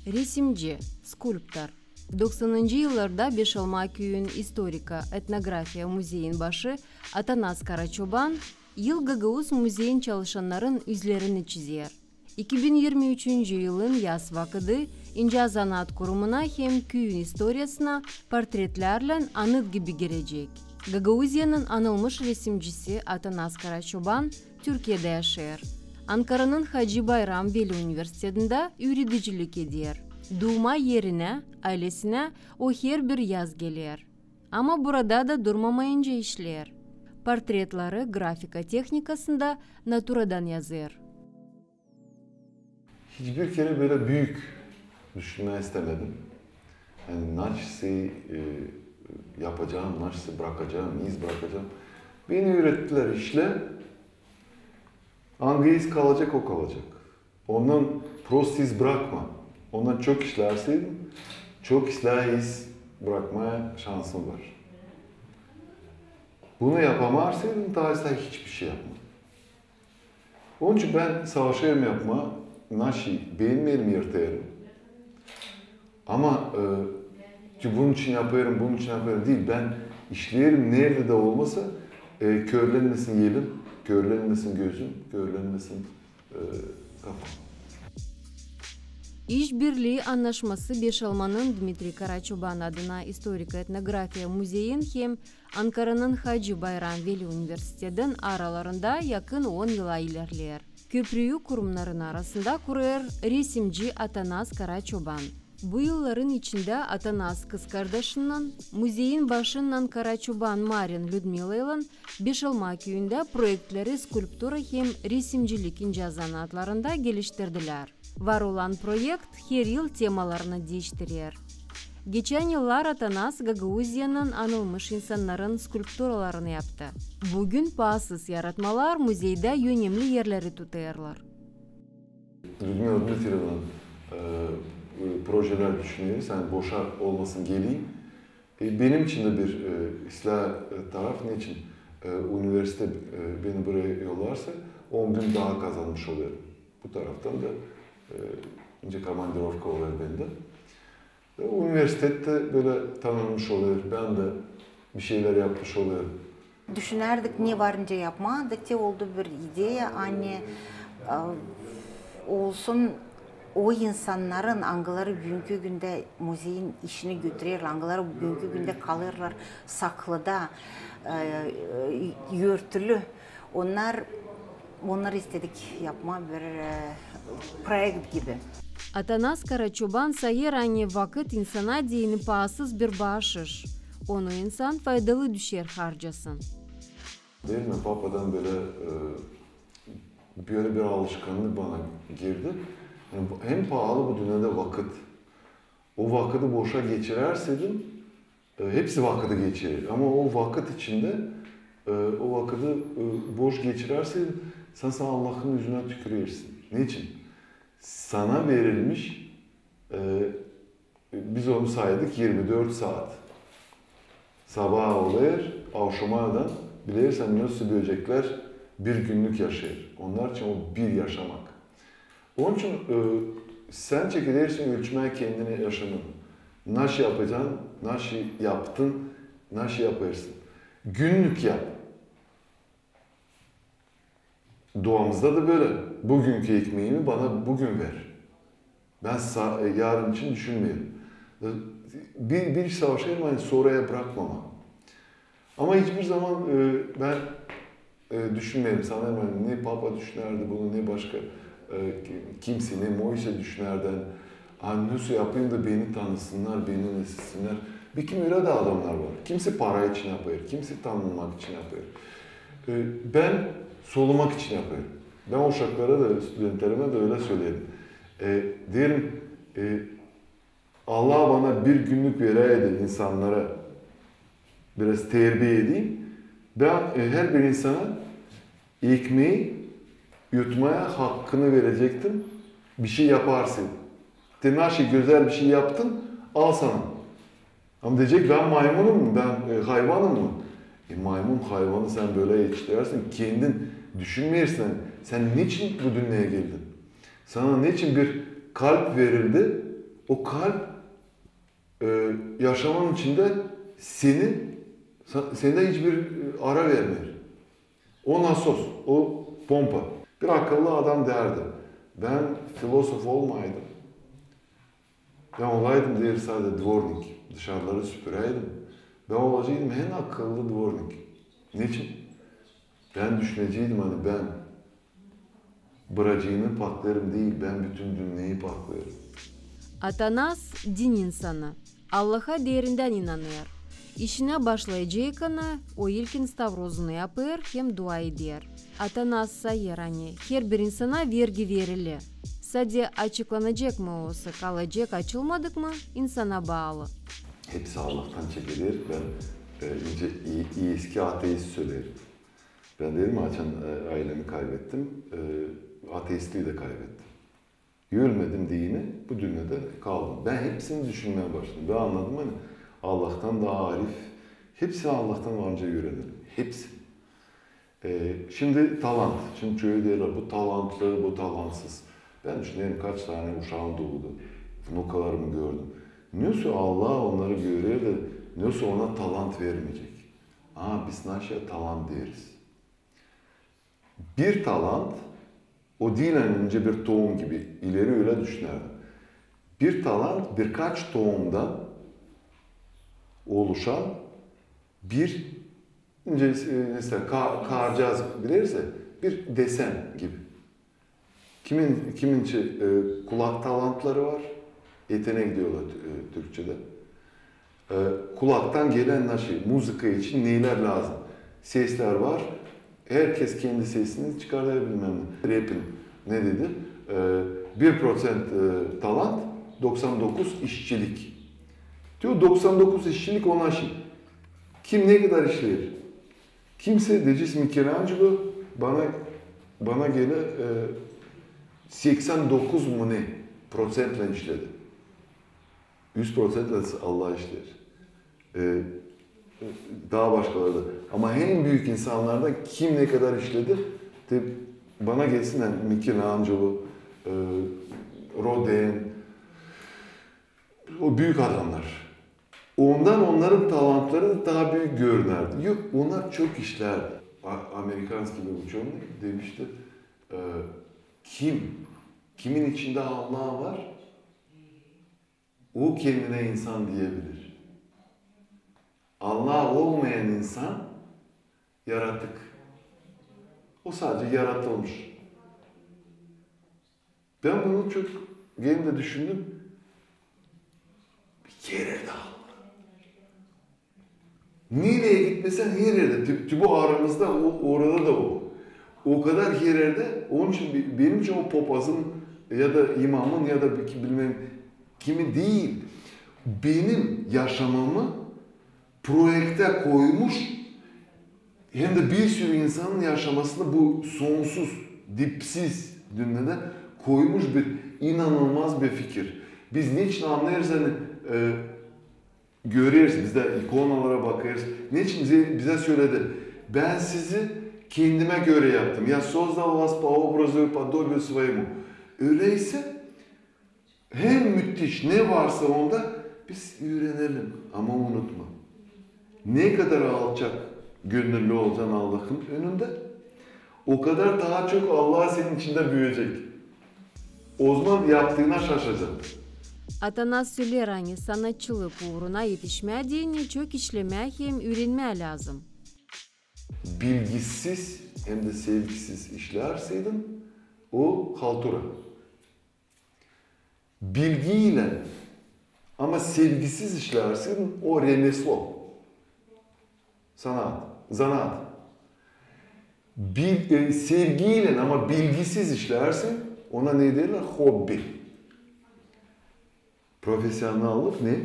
Resimci, skulptor. 90'ncı yıllarda Beşalma Köyü'nün Historika Etnografiya Müzeyi'nin başı Atanas Karaçoban, Yıl Gagavuz Müzeyin çalışanların yüzlerini çiziyor. 2023 yılın yaz vakıdı İnce Zanaat Kurumu'na hem köyün historiasına portretlerle anıt gibi girecek. Gagavuzya'nın anılmış resimcisi Atanas Karaçoban Türkiye'de yaşıyor. Ankara'nın Hacı Bayram Veli Üniversitesi'nde üreticilik ediyor. Doğma yerine, ailesine o her bir yaz geliyor. Ama burada da durmamayınca işler. Portretleri grafika teknikasında naturadan yazıyor. Hiçbir kere böyle büyük düşünmeyi istemedim. Yani nasıl yapacağım, nasıl bırakacağım, iz bırakacağım. Beni öğrettiler işle. Hangi iz kalacak o kalacak. Ondan prost iz bırakma. Ondan çok işlersin, çok işler iz bırakmaya şansın var. Bunu yapamazsın, daha hiçbir şey yapma. Onun için ben savaşıyorum yapma, nasıl beğenmeyelim yırtayarım. Ama bunun için yapıyorum, bunun için yapıyorum değil. Ben işlerim nerede de olmasa körlenmesin yelim, körlenmesin gözüm, körlenmesin kafam. İşbirliği Anlaşması Beşalma'nın Dmitri Karaçoban adına Historika Etnografiya Müzeyi'nin hem Ankara'nın Hacı Bayram Veli Üniversitesi'nin aralarında yakın 10 yıla ilerler. Köprüyü kurumların arasında kuruyor resimci Atanas Karaçoban. Bu yılların içinde Atanas kız kardeşinin müzeyin başından Karaçoban Marin Ludmila'nın Beşalma Köyü'nde projeleri skulptura hem resimcilik ince zanaatlarında geliştirdiler. Var olan projekt her yıl temalarını değiştiriyor. Geçen yıllar Atanas Gagavuzya'nın anılmış insanların skulpturalarını yaptı. Bugün bağımsız yaratmalar müzeyde önemli yerleri tutuyorlar. Ludmila Dmitrievna'nın projeler düşünüyoruz. Yani boşa olmasın geleyim. Benim için de bir silah taraf ne için? Üniversite beni buraya yollarsa 10 gün daha kazanmış oluyorum. Bu taraftan da ince komandirovka oluyor bende. Üniversitede böyle tanınmış oluyor. Ben de bir şeyler yapmış oluyorum. Düşünerdik ne varınca yapmadık diye oldu bir ideya. Hani olsun o insanların angıları bugünkü günde müzeyin işini götürüyorlar. Angıları bugünkü günde kalırlar saklıda, yörtülü. Onlar istedik yapma bir projekt gibi. Atanas Karaçoban sayır anne vakit insana dini bağımsız bir bağışış. Onu insan faydalı düşer harcasın. Değil mi? Papadan böyle bir alışkanlık bana girdi. Yani en pahalı bu dünyada vakit. O vakiti boşa geçirerseydin, hepsi vakiti geçirir. Ama o vakit içinde, o vakiti boş geçirerseydin, sen Allah'ın yüzüne tükürüyorsun. Niçin? Sana verilmiş, biz onu saydık 24 saat. Sabah oluyor, akşamadan bilirsen nasıl böcekler bir günlük yaşayır. Onlar için o bir yaşamak. Onun için sen çekilirsin ölçmeye kendini yaşamını. Nasıl yapacaksın, nasıl yaptın, nasıl yaparsın. Günlük yap. Doğamızda da böyle. Bugünkü ekmeğimi bana bugün ver. Ben yarın için düşünmüyorum. Bir savaşayım hani sonraya bırakmama. Ama hiçbir zaman ben düşünmedim. Sanırım ne Papa düşünerdi bunu, ne başka kimse, ne Moise düşünerdi. Hani nasıl yapayım da beni tanısınlar, beni nesilsinler. Bir kim öyle de adamlar var. Kimse para için yapıyor, kimse tanınmak için yapıyor. Ben solumak için yapıyorum. Ben o uşaklara da, studentlerime de öyle söyledim. Derim, Allah bana bir günlük vereydi insanlara biraz terbiye edeyim. Ben her bir insana ekmeği yutmaya hakkını verecektim. Bir şey yaparsın. Nasıl güzel bir şey yaptın, al sana. Ama diyecek ben maymunum mu, ben hayvanım mı? Maymun hayvanı sen böyle yetiştirirsin, kendin düşünmeyirsen sen niçin bu dünyaya geldin? Sana niçin bir kalp verildi, o kalp yaşamın içinde sende hiçbir ara vermiyor. O nasos, o pompa. Bir akıllı adam derdi. Ben filozof olmaydım. Ben olaydım diğer sadece dvornik. Dışarıları süpüreydim. Ben olacaktım en akıllı dvornik. Niçin? Ben düşüneceydim hani ben bıracığını patlarım değil, ben bütün dünyayı patlarım. Atanas din insanı. Allah'a derinden inanıyor. İşine başlayacağına o ilkin stavrozunu yapar hem dua eder. Atanas sayır hani her bir insana vergi verili. Sadece açıklanacak mı olsa kalacak açılmadık mı insana bağlı. Hepsi Allah'tan çekilir. Ben eski ateist söylerim. Ben dedim açan ailemi kaybettim. Ateistliği de kaybettim. Yürümedim dini, bu dünyada kaldım. Ben hepsini düşünmeye başladım. Ben anladım hani Allah'tan daha arif. Hepsi Allah'tan varınca öğrenirim. Hepsi. Şimdi talant. Şimdi şöyle diyorlar bu talantlı, bu talantsız. Ben düşünüyorum kaç tane uşağım doğdu. Nukalarımı gördüm. Neyse Allah onları görüyor da neyse ona talant vermeyecek. Biz nasıl talant deriz. Bir talant o değil önce bir tohum gibi. İleri öyle düşünerdim. Bir talant birkaç tohumdan oluşan bir mesela karcağız bilirse bir desen gibi. Kimin kulak talantları var. Yetenek diyorlar Türkçe'de. Kulaktan gelen müzika için neler lazım? Sesler var. Herkes kendi sesini çıkartabilmem. Rap'in ne dedi? 1% talant, 99 işçilik. Diyor 99 işçilik ona Kim ne kadar işler? Kimse diyeceğiz Michelangelo bana göre 89 mu ne prosentle işledi. 100% Allah işler. Daha başkaları da. Ama en büyük insanlardan kim ne kadar işledi? Bana gelsin yani Michelangelo, Rodin, o büyük adamlar. Onların talantları daha büyük görünürdi. Yok, onlar çok işlerdi. Amerikans gibi uçuyor demişti. Kimin içinde Allah var? O kendine insan diyebilir. Allah olmayan insan yaratık. O sadece yaratılmış. Ben bunu çok gene de düşündüm. Bir yere dağılır. Nereye gitmesen her yerde. Bu aramızda, orada da o. O kadar her yerde. Onun için benim için o papazın ya da imamın ya da bilmem kimi değil. Benim yaşamamı projekte koymuş hem de bir sürü insanın yaşamasını bu sonsuz, dipsiz dünyada koymuş bir inanılmaz bir fikir. Biz niçin anlayırız hani görüyoruz, biz de ikonalara bakıyoruz. Niçin bize söyledi? Ben sizi kendime göre yaptım. Я создал вас по образу и подобию своему. Öyleyse hem müthiş ne varsa onda biz öğrenelim ama unutma. Ne kadar alçak gönüllü olacaksın Allah'ın önünde, o kadar daha çok Allah senin içinde büyüyecek. O zaman yaptığına şaşacaksın. Atanas söyler hani sanatçılık uğruna yetişmediğini çok işlemeye hem öğrenmeye lazım. Bilgisiz hem de sevgisiz işlerseydin o haltura. Bilgiyle ama sevgisiz işlersin o remeslo. Sanat, zanaat. Sevgiyle ama bilgisiz işlersin ona ne derler? Hobbi. Profesyonellik ne?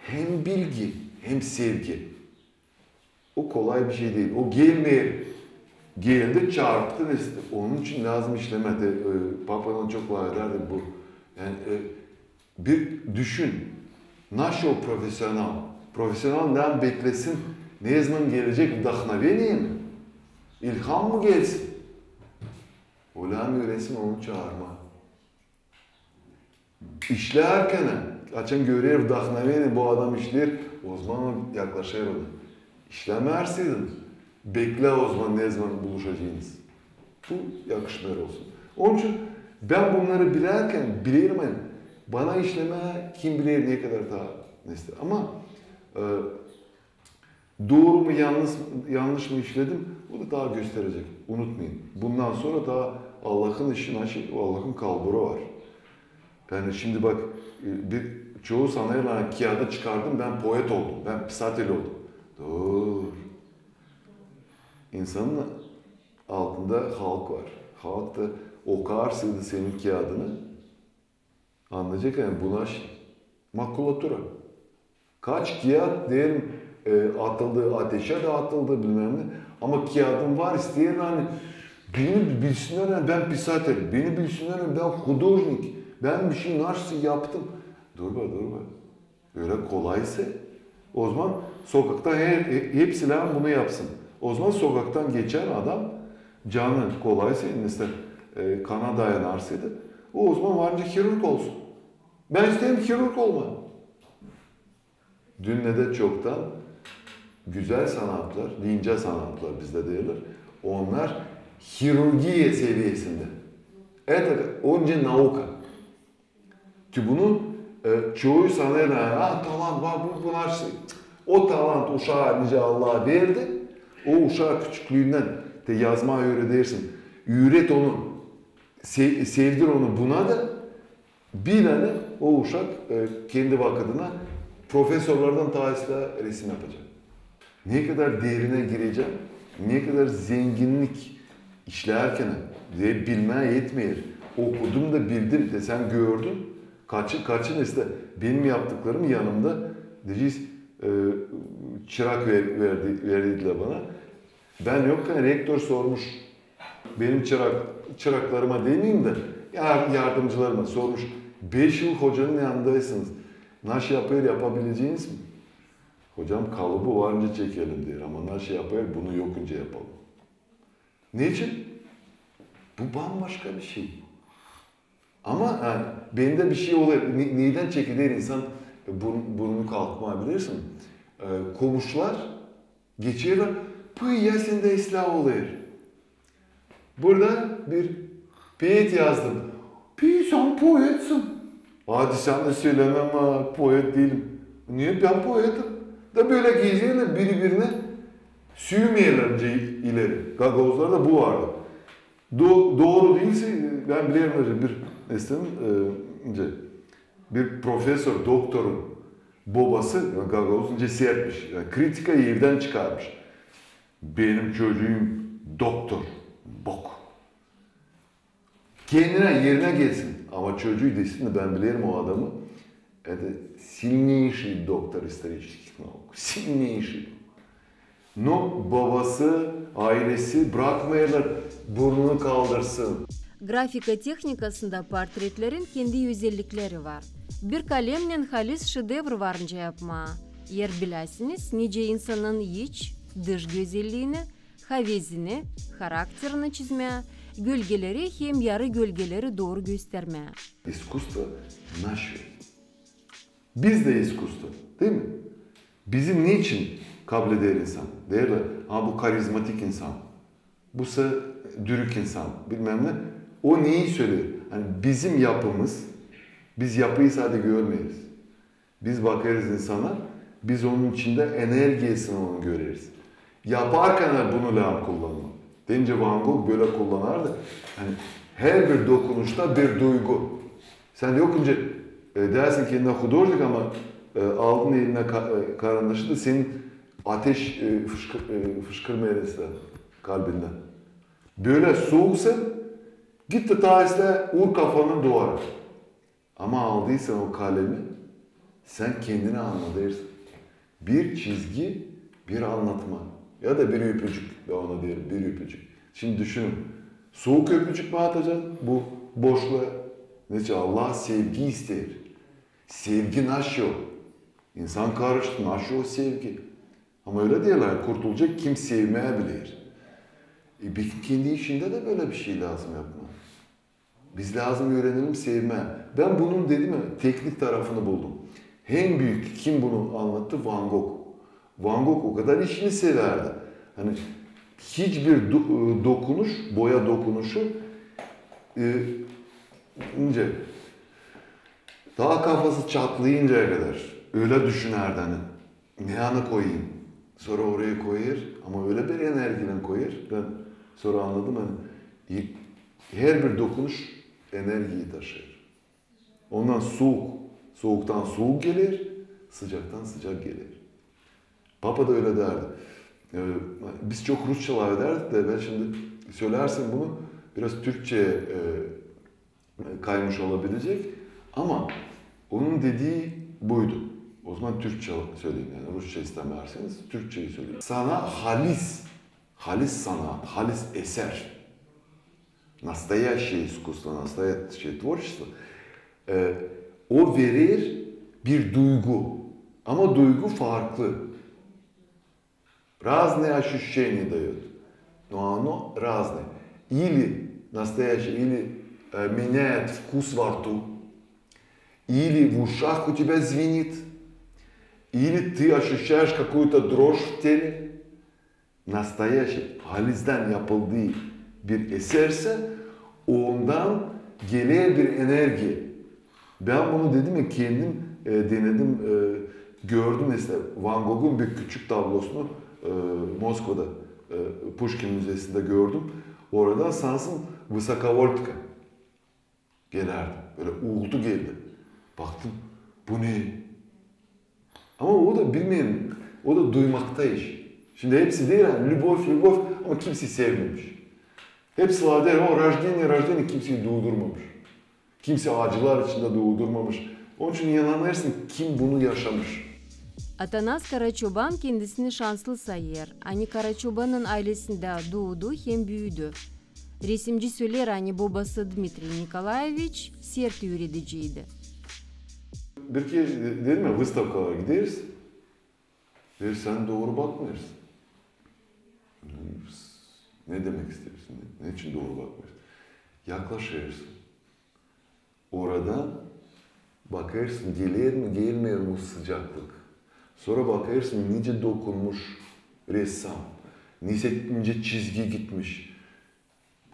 Hem bilgi hem sevgi. O kolay bir şey değil. O geldi çarptın işte. Onun için lazım işlemedi. Papa'nın çok var ederdi bu. Yani bir düşün. Nasıl o profesyonel? Profesyonelden beklesin. Ne zaman gelecek? Vdохновение mi? İlham mı gelsin? Ulan öğrensin onu çağırma. işlerken açın görev vdahновение bu adam işler, o zaman yaklaşır ona. İşlemezseydin, bekle o zaman ne zaman buluşacağınız. Bu yakışmıyor olsun. Onun için ben bunları bilerken bilirim yani, bana işleme kim bilir ne kadar daha neyse. Ama doğru mu yanlış mı işledim o da daha gösterecek. Unutmayın. Bundan sonra daha Allah'ın işi, Allah'ın kalburu var. Yani şimdi bak çoğu sanırlar kağıda çıkardım ben poet oldum, ben psateli oldum. Dur. İnsanın altında halk var. Halk da okarsıydı senin kağıdını. Anlayacak yani buna makulatura. Kaç kağıt diyelim atıldı, ateşe de atıldı bilmem ne. Ama kağıdım var isteyen hani beni bilsinler ben pisatel, beni bilsinler ben hudожник, ben bir şey nasıl yaptım. Dur be. Öyle kolaysa o zaman sokakta hepsi bunu yapsın. O zaman sokaktan geçen adam canı kolaysa mesela kana dayanarsaydı o zaman varınca kirurg olsun. Ben istedim kirurg olma. Dün ne de çoktan güzel sanatlar, ince sanatlar bizde derler. Onlar hirurgiye seviyesinde. Evet, önce nauka. Ki bunu çoğu sanırlar, talant var, bunlar şey. O talant uşağa nice Allah verdi. O uşağı küçüklüğünden de yazmayı öğretirsin. Üret onu, sevdir onu buna da bilene o uşak kendi vakıdına profesörlerden tahisle resim yapacak. Ne kadar derine gireceğim, ne kadar zenginlik işlerken diye bilmeye yetmiyor. Okudum da bildim de sen gördün. Kaçın işte benim yaptıklarım yanımda diyeceğiz çırak verdiler bana. Ben yokken rektör sormuş. Benim çıraklarıma demeyeyim de yardımcılarıma sormuş. 5 yıl hocanın yanındaysınız. Nasıl yapabileceğiniz mi? Hocam kalıbı varınca çekelim diyor ama nasıl bunu yokunca yapalım. Niçin? Bu bambaşka bir şey. Ama yani, bende bir şey oluyor. Neyden çekilir insan burnunu kalkmayabilirsin. Komşular geçiyorlar. Ya sende ıslah oluyor. Burada bir poet yazdım. Sen poetsin. Hadi sen de söylemem ha, poet değilim. Niye ben poetim? Da böyle geziyorlar birbirine sürmeyelerce ileri. Gagavuzlarda bu vardı. Doğru değilse ben biliyorum bir profesör, doktorun babası Gagavuz'un sertmiş. Yani kritikayı evden çıkarmış. Benim çocuğum doktor, bok. Kendine yerine gelsin. Ama çocuğu desin de ben bilirim o adamı. Это сильнейший доктор исторических наук. Sильнейший. No babası, ailesi bırakmayalım, burnunu kaldırsın. Grafika техникасында portretlerin kendi özellikleri var. Bir kalemle halis şedevr varınca yapma. Yer bilesiniz nice insanın iç, dış güzelliğini, havezini, karakterini çizmeye, gölgeleri hem yarı gölgeleri doğru göstermeye. Искусство наше. Biz de искусство, değil mi? Bizim niçin kabul eder insan? Değerli, bu karizmatik insan, bu dürük insan, bilmem ne. O neyi söylüyor? Yani bizim yapımız, biz yapıyı sadece görmeyiz. Biz bakarız insana, biz onun içinde enerjisini onu görürüz. Yaparken bunu lazım kullanmak. Deyince Van Gogh böyle kullanardı. Yani her bir dokunuşta bir duygu. Sen yokunca dersin kendine hudожник ama aldın eline karandaşı da senin ateş fışkırmayası kalbinden. Böyle soğuksa git de tahisle vur kafanın duvara. Ama aldıysan o kalemi sen kendini anlatırsın. Bir çizgi, bir anlatma. Ya da bir öpücük. Ben ona diyorum bir öpücük. Şimdi düşünün. Soğuk öpücük mü atacaksın? Bu boşluğa. Neyse Allah sevgi ister. Sevgi naş yok. İnsan karıştı. Naş yok sevgi. Ama öyle diyorlar. Kurtulacak kim sevmeye bilir. Bir kendi işinde de böyle bir şey lazım yapma. Biz lazım öğrenelim, sevme. Ben bunun dedim ya, teknik tarafını buldum. En büyük kim bunu anlattı? Van Gogh. Van Gogh o kadar işini severdi. Hani hiçbir dokunuş, boya dokunuşu ince. Daha kafası çatlayıncaya kadar öyle düşünerdi hani. Ne yana koyayım? Sonra oraya koyar ama öyle bir enerjiyle koyar. Ben sonra anladım hani her bir dokunuş enerjiyi taşır. Ondan soğuktan soğuk gelir, sıcaktan sıcak gelir. Papa da öyle derdi. Biz çok Rusçalar derdik de ben şimdi söylersem bunu biraz Türkçe'ye kaymış olabilecek. Ama onun dediği buydu. O zaman Türkçe söyleyeyim yani Rusça istemiyorsanız Türkçeyi söyleyeyim. Sana halis sanat, halis eser. Настоящее искусство, настоящее творчество. O verir bir duygu. Ama duygu farklı. Разные ощущения дает. Но оно разное. Или настоящее, или меняет вкус во рту. Или в ушах у тебя звенит. Или ты ощущаешь какую-то дрожь в теле. Nastoyaşi, halizden yapıldığı bir eserse ondan gelen bir enerji. Ben bunu dedim ya kendim denedim, gördüm mesela Van Gogh'un bir küçük tablosunu Moskova'da Pushkin Müzesi'nde gördüm. Oradan sansım Vysokavoldka gelerdi. Böyle uğultu geldi. Baktım bu ne? Ama o da bilmeyen, o da duymakta iş. Şimdi hepsi değil yani любовь ama kimseyi sevmemiş. Hepsi var der o rождение kimseyi doğdurmamış. Kimse acılar içinde doğdurmamış. Onun için inanırsın kim bunu yaşamış. Atanas Karaçoban kendisini şanslı sayır. Ani Karaçoban'ın ailesinde doğdu hem büyüdü. Resimci söyler hani babası Dmitri Nikolaevich sert üreticiydi. Bir kez dedim ya выставkalara gideriz. Der sen doğru bakmıyorsun. Ne demek istiyorsun? Ne için doğru bakmıyorsun? Yaklaşırsın. Oradan bakarsın gelir mi gelmiyor mu sıcaklık. Sonra bakarsın nice dokunmuş ressam. Nice çizgi gitmiş.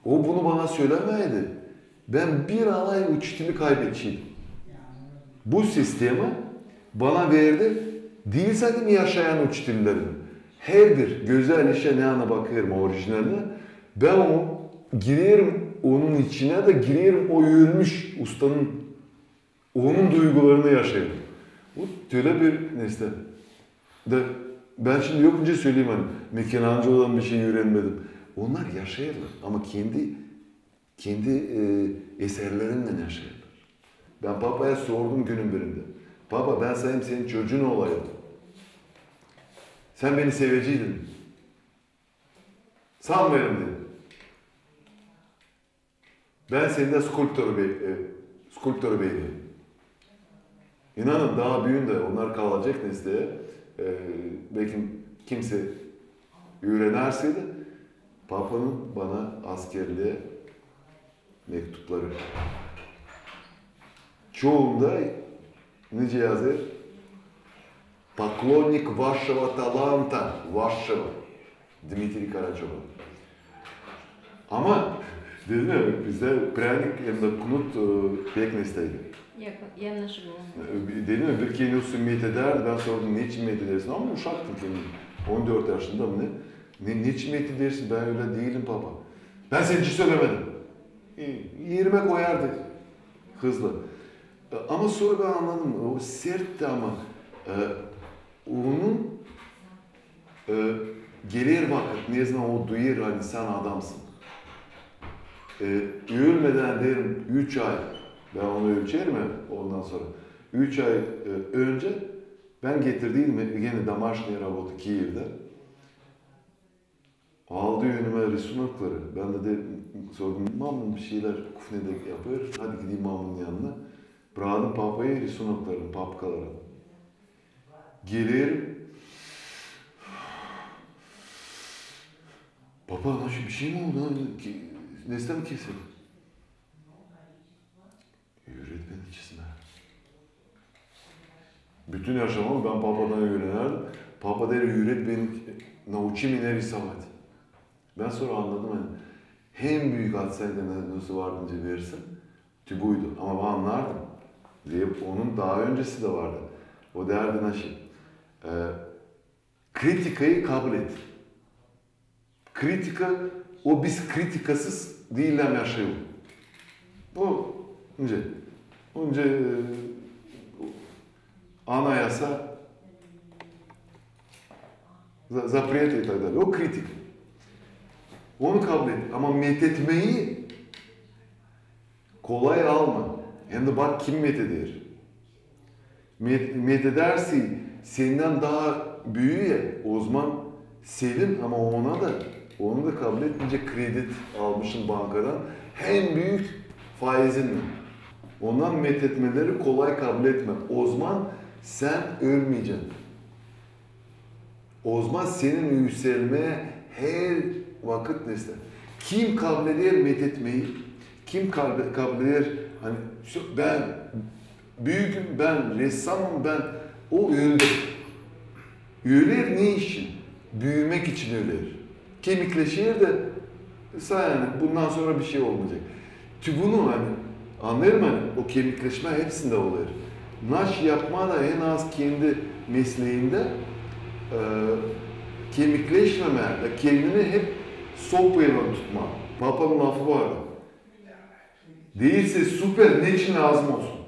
O bunu bana söylemeydi. Ben bir alay uçtimi kaybedeceğim. Bu sistemi bana verdi. Değilse mi yaşayan uçtillerim? Her bir güzel işe ne ana bakıyorum orijinaline. Ben o girerim onun içine de girerim o ölmüş ustanın onun duygularını yaşarım. Bu öyle bir nesne. De ben şimdi yokunca söyleyeyim hani Michelangelo'dan bir şey öğrenmedim. Onlar yaşarlar ama kendi eserlerinden yaşarlar. Ben Papa'ya sordum günün birinde. Papa ben senin çocuğun olaydım. Sen beni seveciydin. Sanmıyorum dedim. Ben senin de skulptörü beğeniyorum. İnanın daha büyüğün de onlar kalacak nesneye. Belki kimse öğrenerseydi Papa'nın bana askerliğe mektupları. Çoğunda nice yazar? Поклонник вашего таланта, вашего Dmitri Karaçoban. Ama dedim ya bizde prenslik hem de knut pek nesteydi. Yanlış bu. Dedim ya bir kere sümmet ederdi. Ben sordum ne için sümmet edersin? Ama uşaktım kendim. 14 yaşında mı ne? Ne için sümmet edersin? Ben öyle değilim baba. Ben senin için söylemedim. Yerime koyardı hızlı. Ama sonra ben anladım. O sertti ama onun gelir vakit ne zaman o duyar hani sen adamsın. Ölmeden derim 3 ay ben onu ölçerim mi ondan sonra 3 ay önce ben getirdiydim yine Damaşniye Rabot'u Kiev'de. Aldı önüme resunakları. Ben de sordum mamın bir şeyler kufnede yapıyor. Hadi gideyim mamın yanına. Bıraktım Papa'yı resunakların, papkaların. Gelirim. Baba nasıl bir şey mi oldu? Nesne mi kesildi? çizme. Bütün yaşamımı ben Papa'dan öğrenirdim. Papa der, öğret beni, naучи меня рисовать. Ben sonra anladım hani, hem büyük atsaydı nasıl vardınca verirsin, buydu. Ama ben anlardım. Diye onun daha öncesi de vardı. O derdi nasıl? Kritikayı kabul et. Kritika, o biz kritikasız değiller yaşayalım. Bu önce anayasa запрет и так далее. O kritik. Onu kabul et. Ama methetmeyi kolay alma. Hem de bak kim metheder. Methederse senden daha büyüğü ya, o zaman sevin ama onu da kabul etmeyince kredi almışsın bankadan. Hem büyük faizinle. Ondan methetmeleri kolay kabul etme. O zaman sen ölmeyeceksin. O zaman senin yükselmeye her vakit nesne. Kim kabul eder methetmeyi? Kim kabul eder? Hani ben büyüğüm, ben ressamım, ben o öldü. Öler ne için? Büyümek için öler. Kemikleşir de yani bundan sonra bir şey olmayacak. Bunu hani anlarım hani o kemikleşme hepsinde olur. Naş yapma da en az kendi mesleğinde kemikleşmeme, kendini hep sopayla tutma. Papa'nın lafı vardı. Değilse süper, ne için lazım olsun?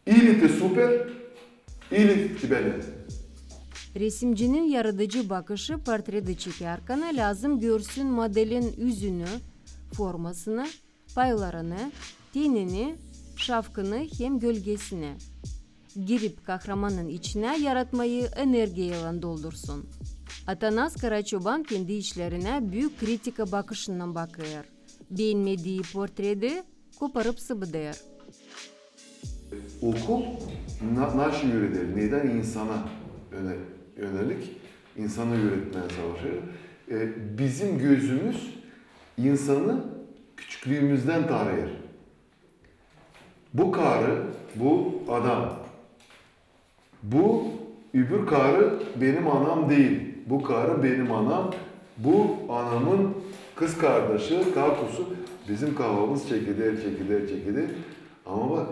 İli de süper, ili тебе lazım. Resimcinin yaratıcı bakışı portrede çekerken lazım görsün modelin yüzünü, formasını, paylarını, tenini, şapkını hem gölgesini. Girip kahramanın içine yaratmayı enerjiyle doldursun. Atanas Karaçoban kendi işlerine büyük kritika bakışından bakıyor. Beğenmediği portrede koparıp sıvıdır. Okul nasıl öğretir? Neden insana yönelik? İnsanı öğretmeye savaşıyor. Bizim gözümüz insanı küçüklüğümüzden tarıyor. Bu karı, bu adam. Bu öbür karı benim anam değil. Bu karı benim anam. Bu anamın kız kardeşi, kakusu. Bizim kafamız çekilir. Ama bak,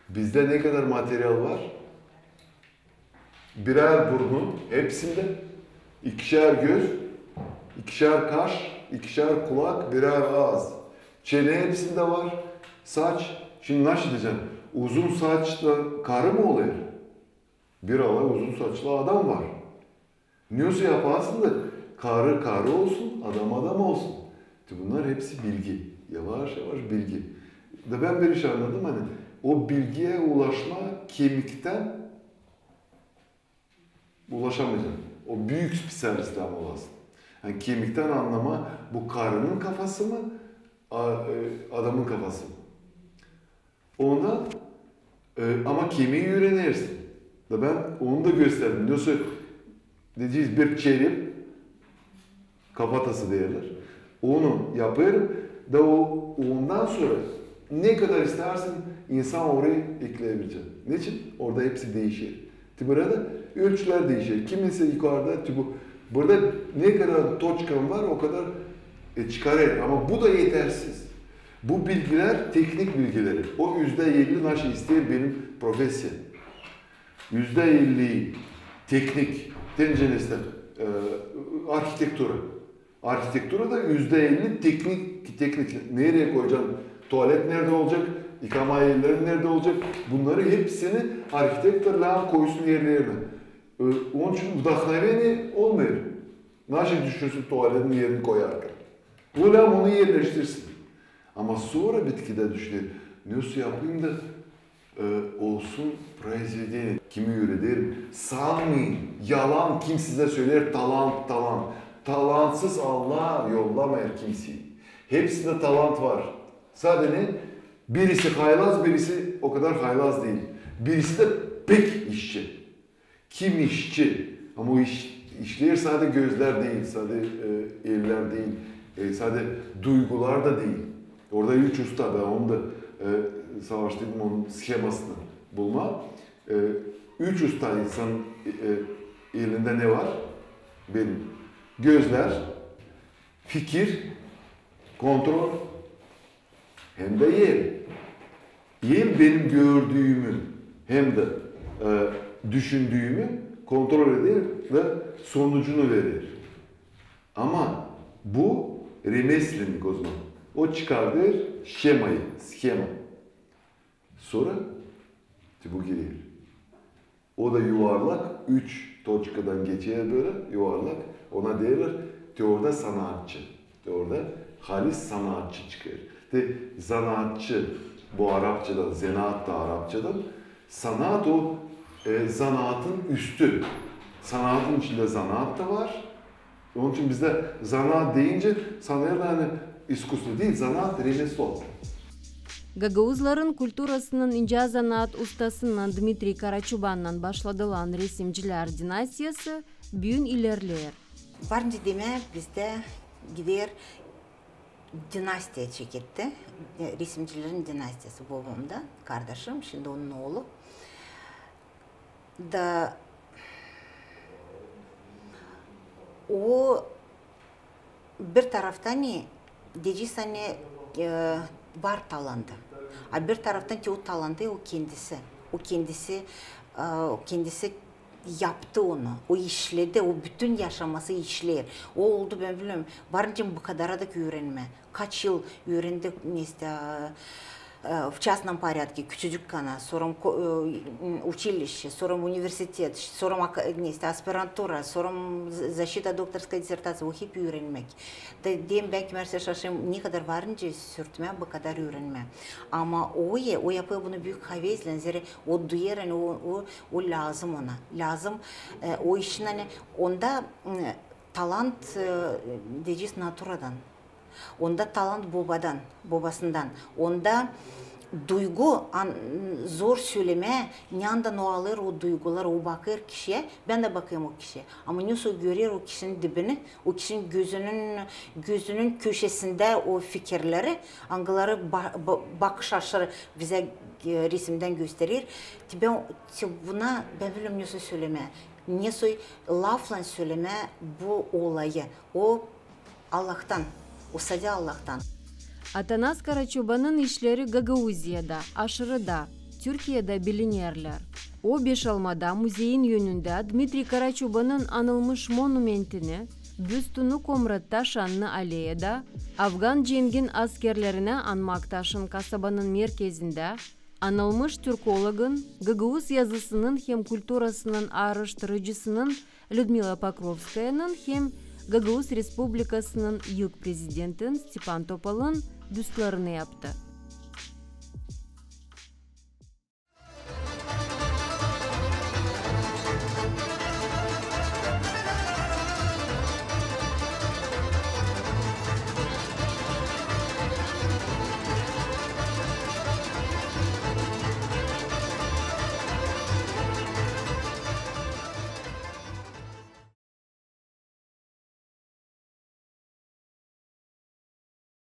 bizde ne kadar materyal var? Birer burnu hepsinde, ikişer göz, ikişer kaş, ikişer kulak, birer ağız. Çene hepsinde var. Saç, şimdi nasıl diyeceğim? Uzun saçlı karı mı oluyor? Bir alay uzun saçlı adam var. Neyse yaparsın da karı olsun, adam olsun. Bunlar hepsi bilgi. Yavaş bilgi. Da ben bir iş anladım hani o bilgiye ulaşma kemikten ulaşamayacağım. O büyük spesialistler olasın. Yani kemikten anlama bu karının kafası mı, adamın kafası mı? Ondan ama kemiği öğrenirsin. Da ben onu da gösterdim. Nasıl diyeceğiz bir çelim kafatası derler. Onu yaparım da ondan sonra ne kadar istersen insan orayı ekleyebilecek. Niçin? Orada hepsi değişir. Burada ölçüler değişir. Kimisi yukarıda, burada ne kadar toçkan var o kadar çıkarır. Ama bu da yetersiz. Bu bilgiler teknik bilgileri. O %50 nasıl ister benim profesyon. %50 teknik, tencenizde arkitektura. Arkitektura da %50 teknik. Nereye koyacaksın? Tuvalet nerede olacak? Yıkama yerleri nerede olacak? Bunları hepsini architektörler koysun yerlerine. Onun için vdохновение olmuyor. Nasıl düşünsün tuvaletin yerini koyarken? Ulan onu yerleştirsin. Ama sonra bitkide düşünüyor. Nasıl yapayım da olsun произведение. Kimi üretir? Sanmayın. Yalan kim size söyler? Talant. Talantsız Allah yollamayır kimseyi. Hepsinde talant var. Sadece birisi haylaz, birisi o kadar haylaz değil. Birisi de pek işçi. Kim işçi? Ama o işler sadece gözler değil, sadece eller değil, sadece duygular da değil. Orada 3 usta, ben onu da savaştaydım, onun schemasını bulma. 3 usta insanın elinde ne var? Benim. Gözler, fikir, kontrol, hem de yer. Yer benim gördüğümü hem de düşündüğümü kontrol eder ve sonucunu verir. Ama bu remeslenik o zaman. O çıkardır şemayı, schema. Sonra bu gelir. O da yuvarlak, 3 toçkadan geçer böyle yuvarlak. Ona derler teoride sanatçı. Teoride halis sanatçı çıkar. De zanaatçı, bu Arapçadan, zanaat da Arapçadan. Sanat o zanaatın üstü. Sanatın içinde zanaat da var. Onun için bizde zanaat deyince sanıyorlar hani iskusu değil, zanaat remeslo. Gagauzların kulturasının ince zanaat ustasından Dmitri Karaçoban'dan başladılan resimciler dinastiyası büyün ilerler. Varınca deme bizde gider dinastiya çeketti. Resimcilerin dinastiyası babamda, kardeşim, şimdi onun oğlu. Da o bir taraftan diyeceğiz hani var talantı. A bir taraftan ki o talantı o kendisi. O kendisi yaptı onu. O işledi. O bütün yaşaması işler. O oldu ben bilmiyorum. Varınca bu kadar da öğrenme. Kaç yıl öğrendik işte в частном порядке, küçücük kana, sonra училище, sonra üniversite, sonra aspirantura, sonra защита doktorska disertası, o hep öğrenmek. Diyeyim belki mesela şaşırım ne kadar varınca sürtme, bu kadar öğrenme. Ama o yapıyor bunu büyük havezle, zira o duyar, yani o lazım ona. Lazım, o işin hani, onda talant diyeceğiz naturadan. Onda talant babasından. Onda duygu, zor söyleme, yandan o alır o duygular, o bakır kişiye, ben de bakayım o kişiye. Ama nasıl görüyor o kişinin dibini, o kişinin gözünün köşesinde o fikirleri, angaları bakış açıları bize resimden gösterir. Buna ben bilmiyorum nasıl söyleme, nasıl lafla söyleme bu olayı, o Allah'tan. O sadece Allah'tan. Atanas Karaçoban'ın işleri Gagauzya'da, aşırıda, Türkiye'de bilinerler. O Beşalma'da müzeyin yönünde Dmitri Karaçoban'ın anılmış monumentini, büstünü Komrat'ta şanlı aleyada, Afgan cengin askerlerine anmaktaşın kasabanın merkezinde, anılmış Türkologun, Gagauz yazısının hem kulturasının araştırıcısının Lyudmila Pokrovskaya'nın hem Gagauz Respublikası'nın ilk prezidentinin Stepan Topal'ın büstlerini yaptı.